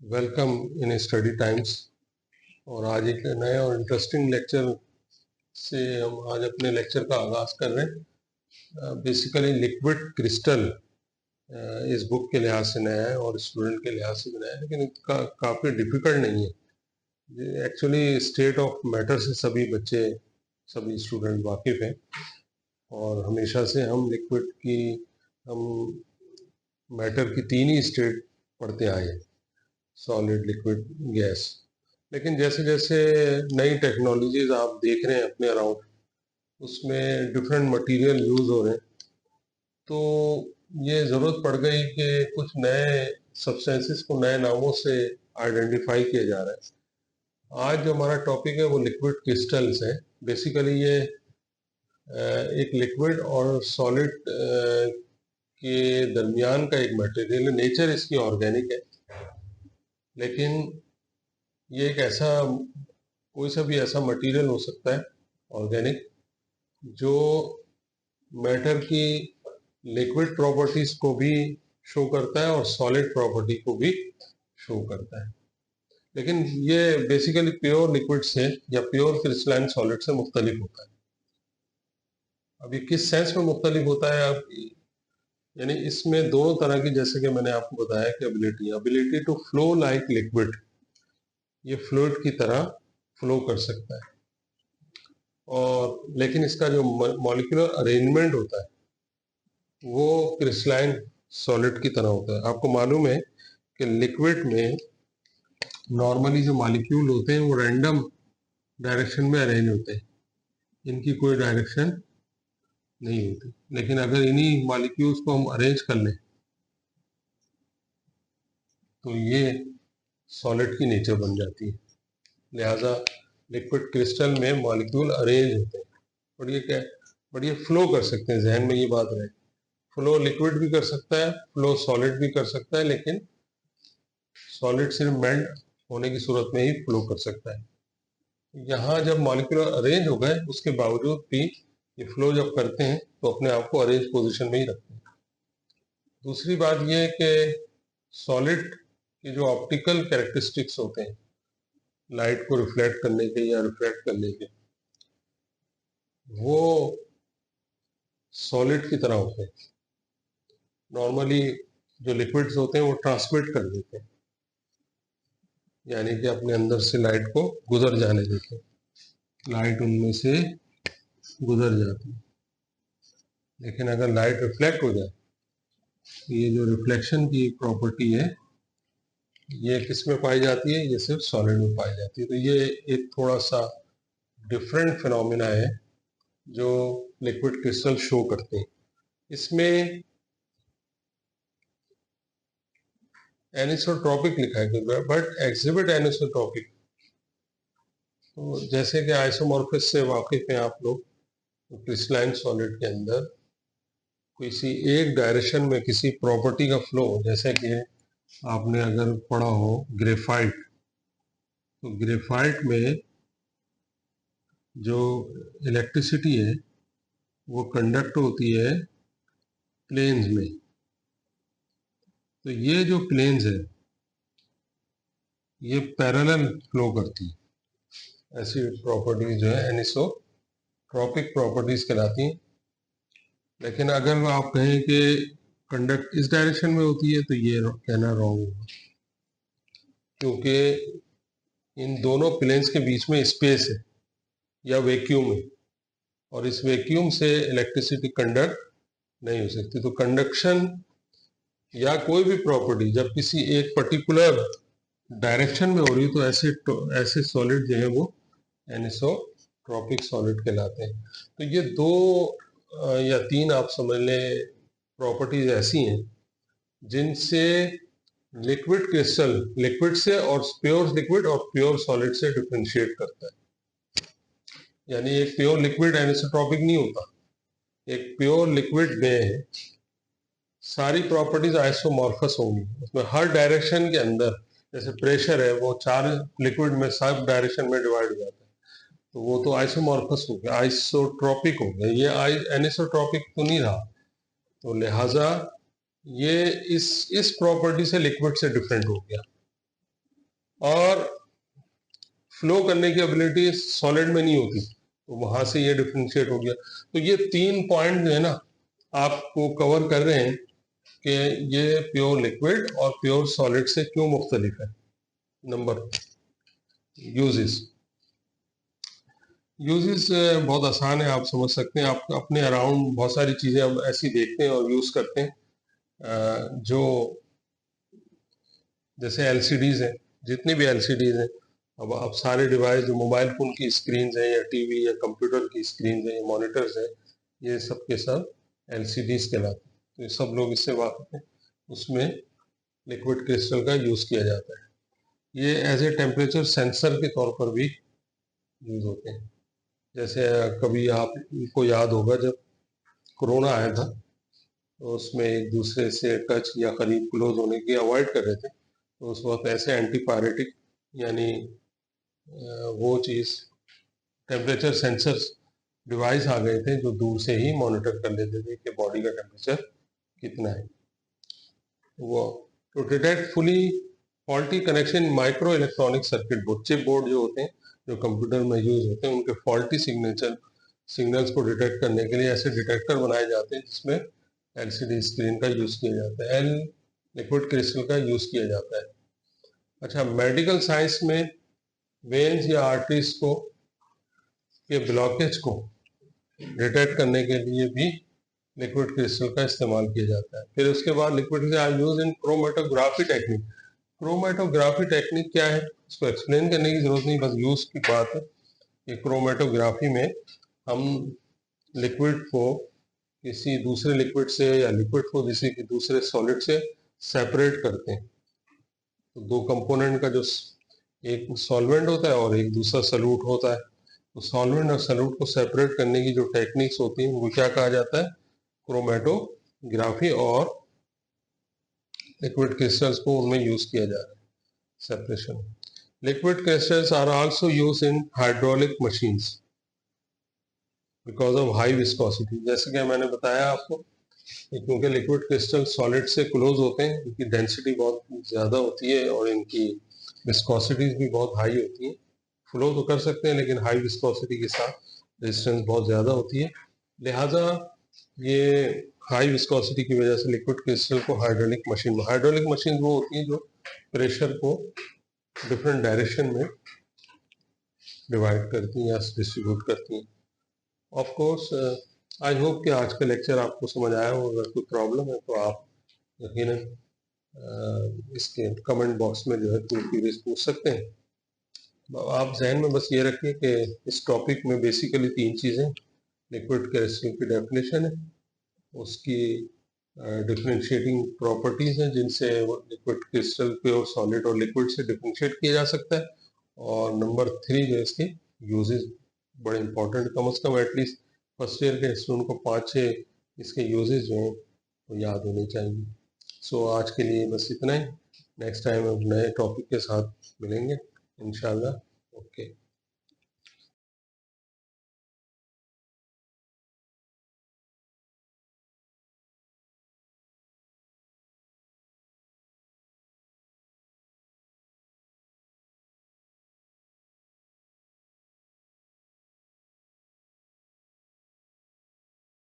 Welcome in study times. और आज एक नया और इंटरेस्टिंग लेक्चर से हम आज अपने लेक्चर का आगाज़ कर रहे हैं। बेसिकली लिक्विड क्रिस्टल इस बुक के लिहाज से नया है और स्टूडेंट के लिहाज से भी नया है, लेकिन इसका काफ़ी डिफ़िकल्ट नहीं है। एक्चुअली स्टेट ऑफ मैटर से सभी स्टूडेंट वाकिफ़ हैं और हमेशा से हम मैटर की तीन ही स्टेट पढ़ते आए हैं, सॉलिड, लिक्विड, गैस। लेकिन जैसे जैसे नई टेक्नोलॉजीज आप देख रहे हैं अपने अराउंड, उसमें डिफरेंट मटेरियल यूज़ हो रहे हैं, तो ये ज़रूरत पड़ गई कि कुछ नए सब्सटेंसेस को नए नामों से आइडेंटिफाई किया जा रहा है। आज जो हमारा टॉपिक है वो लिक्विड क्रिस्टल्स है। बेसिकली ये एक लिक्विड और सॉलिड के दरमियान का एक मटेरियल है। नेचर इसकी ऑर्गेनिक है, लेकिन ये एक कोई सा भी ऐसा मटेरियल हो सकता है ऑर्गेनिक जो मैटर की लिक्विड प्रॉपर्टीज को भी शो करता है और सॉलिड प्रॉपर्टी को भी शो करता है। लेकिन ये बेसिकली प्योर लिक्विड से या प्योर क्रिस्टलाइन सॉलिड से मुख्तलिफ होता है। अब ये किस सेंस में मुख्तलिफ होता है, आप यानी इसमें दोनों तरह की, जैसे कि मैंने आपको बताया कि ability to flow like liquid, ये फ्लूइड की तरह फ्लो कर सकता है। और लेकिन इसका जो मॉलिक्यूलर अरेंजमेंट होता है वो क्रिस्टलाइन सॉलिड की तरह होता है। आपको मालूम है कि लिक्विड में नॉर्मली जो मॉलिक्यूल होते हैं वो रैंडम डायरेक्शन में अरेंज होते हैं, इनकी कोई डायरेक्शन नहीं होती। लेकिन अगर इन्हीं मॉलिक्यूल्स को हम अरेंज कर लें तो ये सॉलिड की नेचर बन जाती है। लिहाजा लिक्विड क्रिस्टल में मॉलिक्यूल अरेंज होते हैं और ये फ्लो कर सकते हैं। जहन में ये बात रहे, फ्लो लिक्विड भी कर सकता है, फ्लो सॉलिड भी कर सकता है, लेकिन सॉलिड सिर्फ मेल्ट होने की सूरत में ही फ्लो कर सकता है। यहाँ जब मॉलिक्यूल अरेंज हो गए उसके बावजूद भी ये फ्लो जब करते हैं तो अपने आप को अरेंज पोजीशन में ही रखते हैं। दूसरी बात यह है कि सॉलिड के जो ऑप्टिकल कैरेक्टरिस्टिक्स होते हैं, लाइट को रिफ्लेक्ट करने के या रिफ्लेक्ट करने के, वो सॉलिड की तरह होते हैं। नॉर्मली जो लिक्विड्स होते हैं वो ट्रांसमिट कर देते हैं, यानी कि अपने अंदर से लाइट को गुजर जाने देते हैं, लाइट उनमें से गुजर जाती है। लेकिन अगर लाइट रिफ्लेक्ट हो जाए, ये जो रिफ्लेक्शन की प्रॉपर्टी है ये किस में पाई जाती है? ये सिर्फ सॉलिड में पाई जाती है। तो ये एक थोड़ा सा डिफरेंट फिनोमिना है जो लिक्विड क्रिस्टल शो करते हैं। इसमें एनिसोट्रॉपिक लिखा है, बट एग्जिबिट एनिसोट्रॉपिक। तो जैसे कि आइसोमॉर्फिस से वाकिफ हैं आप लोग, तो क्रिस्टलाइन सॉलिड के अंदर किसी एक डायरेक्शन में किसी प्रॉपर्टी का फ्लो, जैसे कि आपने अगर पढ़ा हो ग्रेफाइट, तो ग्रेफाइट में जो इलेक्ट्रिसिटी है वो कंडक्ट होती है प्लेन्स में। तो ये जो प्लेन्स है ये पैरेलल फ्लो करती है। ऐसी प्रॉपर्टीज जो है एनिसोट्रॉपिक प्रॉपर्टीज कहलाती हैं। लेकिन अगर आप कहें कि कंडक्ट इस डायरेक्शन में होती है तो ये कहना रॉन्ग होगा, क्योंकि इन दोनों प्लेन्स के बीच में स्पेस है या वैक्यूम है, और इस वैक्यूम से इलेक्ट्रिसिटी कंडक्ट नहीं हो सकती। तो कंडक्शन या कोई भी प्रॉपर्टी जब किसी एक पर्टिकुलर डायरेक्शन में हो रही तो ऐसे सॉलिड जो है वो एनिसोट्रॉपिक सॉलिड कहलाते हैं। तो ये दो या तीन आप समझ लें प्रॉपर्टीज ऐसी हैं जिनसे लिक्विड क्रिस्टल लिक्विड से और प्योर लिक्विड और प्योर सॉलिड से डिफरेंशिएट करता है। यानी एक प्योर लिक्विड एनिसोट्रॉपिक नहीं होता। एक प्योर लिक्विड में सारी प्रॉपर्टीज आइसोमॉर्फस होंगी, उसमें हर डायरेक्शन के अंदर, जैसे प्रेशर है वो चार लिक्विड में सब डायरेक्शन में डिवाइड हो जाता है, तो वो तो आइसोमॉर्फस हो गया, आइसोट्रॉपिक हो गया। ये एनिसोट्रॉपिक तो नहीं रहा। तो लिहाजा ये इस प्रॉपर्टी से लिक्विड से डिफरेंट हो गया। और फ्लो करने की एबिलिटी सॉलिड में नहीं होती, तो वहां से ये डिफ्रेंशिएट हो गया। तो ये 3 पॉइंट जो है ना आपको कवर कर रहे हैं कि ये प्योर लिक्विड और प्योर सॉलिड से क्यों मुख्तलिफ है। नंबर यूजेस बहुत आसान है, आप समझ सकते हैं। आप अपने अराउंड बहुत सारी चीज़ें अब ऐसी देखते हैं और यूज़ करते हैं जो जैसे एलसीडीज़ हैं, जितनी भी एलसीडीज़ हैं, अब सारे डिवाइस जो मोबाइल फ़ोन की स्क्रीन है या टीवी या कंप्यूटर की स्क्रीन है या मॉनिटर्स है, ये सब के सब एलसीडीज़ कहलाते हैं। तो ये सब लोग इससे वाकिफ हैं। उसमें लिक्विड क्रिस्टल का यूज़ किया जाता है। ये एज ए टेम्परेचर सेंसर के तौर पर भी यूज़ होते हैं। जैसे कभी आपको याद होगा जब कोरोना आया था, तो उसमें एक दूसरे से टच या करीब क्लोज होने की अवॉइड कर रहे थे, तो उस वक्त ऐसे एंटीपायरेटिक यानी वो चीज़ टेम्परेचर सेंसर्स डिवाइस आ गए थे जो दूर से ही मॉनिटर कर लेते थे कि बॉडी का टेम्परेचर कितना है। वो to detect fully faulty connection micro electronic circuit board, chip board जो होते हैं जो कंप्यूटर में यूज होते हैं, उनके फॉल्टी सिग्नल्स को डिटेक्ट करने के लिए ऐसे डिटेक्टर बनाए जाते हैं जिसमें एलसीडी स्क्रीन का यूज किया जाता है, लिक्विड क्रिस्टल का यूज किया जाता है। अच्छा, मेडिकल साइंस में वेन्स या आर्टरीज को के ब्लॉकेज को डिटेक्ट करने के लिए भी लिक्विड क्रिस्टल का इस्तेमाल किया जाता है। फिर उसके बाद liquid are use in chromatography technique. Chromatography technique क्या है, इसको एक्सप्लेन करने की जरूरत नहीं, बस यूज की बात है कि क्रोमेटोग्राफी में हम लिक्विड को किसी दूसरे लिक्विड से या लिक्विड को किसी दूसरे सॉलिड से सेपरेट करते हैं। तो दो कंपोनेंट का जो एक सॉल्वेंट होता है और एक दूसरा सल्यूट होता है, तो सॉल्वेंट और सल्यूट को सेपरेट करने की जो टेक्निक्स होती हैं वो क्या कहा जाता है, क्रोमेटोग्राफी, और लिक्विड क्रिस्टल्स को उनमें यूज किया जा रहा है separation. Liquid crystals are also use in hydraulic machines because of high viscosity. जैसे कि मैंने बताया आपको, क्योंकि लिक्विड क्रिस्टल सॉलिड से क्लोज होते हैं, इनकी डेंसिटी बहुत ज़्यादा होती है और इनकी विस्कोसिटीज भी बहुत हाई होती हैं। फ्लो तो कर सकते हैं लेकिन हाई विस्कोसिटी के साथ रेजिस्टेंस बहुत ज़्यादा होती है। लिहाजा ये हाई विस्कोसिटी की वजह से लिक्विड क्रिस्टल को हाइड्रोलिक मशीन वो होती हैं जो प्रेशर को डिफरेंट डायरेक्शन में डिवाइड करती हैं या डिस्ट्रीब्यूट करती हैं। ऑफ कोर्स आई होप कि आज का लेक्चर आपको समझ आया हो। अगर कोई प्रॉब्लम है तो आप यकीनन इसके कमेंट बॉक्स में जो है कोई क्वेरीज पूछ सकते हैं। आप जहन में बस ये रखिए कि इस टॉपिक में बेसिकली 3 चीज़ें, लिक्विड क्रिस्टल की डेफिनेशन है, उसकी डिफरेंशिएटिंग प्रॉपर्टीज़ हैं जिनसे लिक्विड क्रिस्टल प्योर सॉलिड और लिक्विड से डिफरेंशिएट किया जा सकता है, और नंबर 3 जो है इसके यूजेस बड़े इंपॉर्टेंट, कम अज़ कम एटलीस्ट फर्स्ट ईयर के स्टूडेंट को 5-6 इसके यूजेस जो हैं वो याद होने चाहिए। सो आज के लिए बस इतना ही। नेक्स्ट टाइम हम नए टॉपिक के साथ मिलेंगे इंशाल्लाह। ओके।